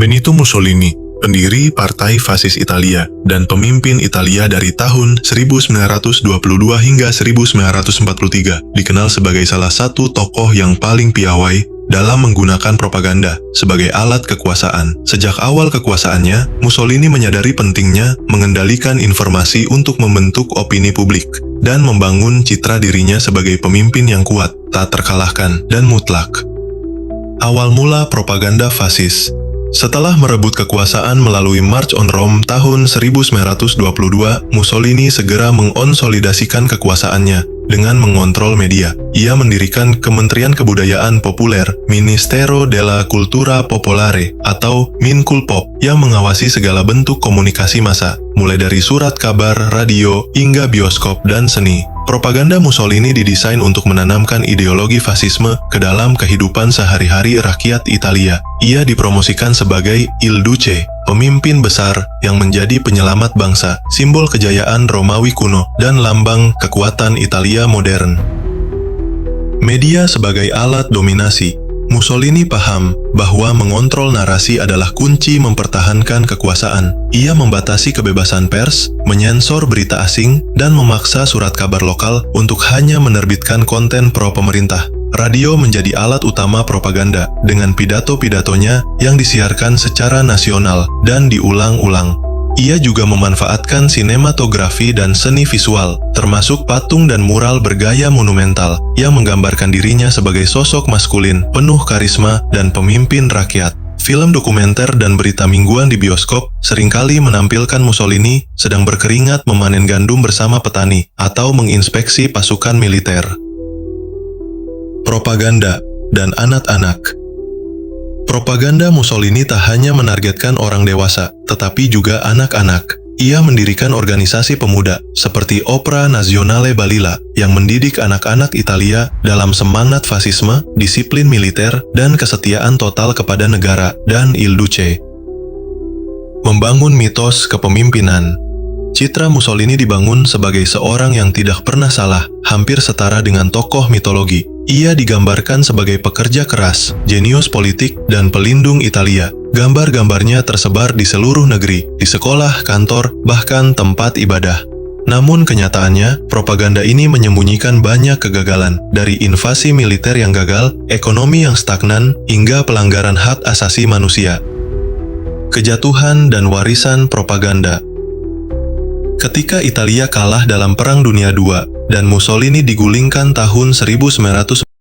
Benito Mussolini, pendiri Partai Fasis Italia dan pemimpin Italia dari tahun 1922 hingga 1943, dikenal sebagai salah satu tokoh yang paling piawai dalam menggunakan propaganda sebagai alat kekuasaan. Sejak awal kekuasaannya, Mussolini menyadari pentingnya mengendalikan informasi untuk membentuk opini publik dan membangun citra dirinya sebagai pemimpin yang kuat, tak terkalahkan, dan mutlak. Awal mula propaganda fasis. Setelah merebut kekuasaan melalui March on Rome tahun 1922, Mussolini segera mengonsolidasikan kekuasaannya dengan mengontrol media. Ia mendirikan Kementerian Kebudayaan Populer, Ministero della Cultura Popolare, atau Minkulpop, yang mengawasi segala bentuk komunikasi massa, mulai dari surat kabar, radio, hingga bioskop dan seni. Propaganda Mussolini didesain untuk menanamkan ideologi fasisme ke dalam kehidupan sehari-hari rakyat Italia. Ia dipromosikan sebagai Il Duce, pemimpin besar yang menjadi penyelamat bangsa, simbol kejayaan Romawi kuno, dan lambang kekuatan Italia modern. Media sebagai alat dominasi. Mussolini paham bahwa mengontrol narasi adalah kunci mempertahankan kekuasaan. Ia membatasi kebebasan pers, menyensor berita asing, dan memaksa surat kabar lokal untuk hanya menerbitkan konten pro-pemerintah. Radio menjadi alat utama propaganda, dengan pidato-pidatonya yang disiarkan secara nasional dan diulang-ulang. Ia juga memanfaatkan sinematografi dan seni visual, termasuk patung dan mural bergaya monumental, yang menggambarkan dirinya sebagai sosok maskulin, penuh karisma, dan pemimpin rakyat. Film dokumenter dan berita mingguan di bioskop seringkali menampilkan Mussolini sedang berkeringat memanen gandum bersama petani, atau menginspeksi pasukan militer. Propaganda dan anak-anak. Propaganda Mussolini tak hanya menargetkan orang dewasa, tetapi juga anak-anak. Ia mendirikan organisasi pemuda, seperti Opera Nazionale Balilla, yang mendidik anak-anak Italia dalam semangat fasisme, disiplin militer, dan kesetiaan total kepada negara, dan Il Duce. Membangun mitos kepemimpinan. Citra Mussolini dibangun sebagai seorang yang tidak pernah salah, hampir setara dengan tokoh mitologi. Ia digambarkan sebagai pekerja keras, jenius politik, dan pelindung Italia. Gambar-gambarnya tersebar di seluruh negeri, di sekolah, kantor, bahkan tempat ibadah. Namun kenyataannya, propaganda ini menyembunyikan banyak kegagalan, dari invasi militer yang gagal, ekonomi yang stagnan, hingga pelanggaran hak asasi manusia. Kejatuhan dan warisan propaganda. Ketika Italia kalah dalam Perang Dunia II dan Mussolini digulingkan tahun 1945,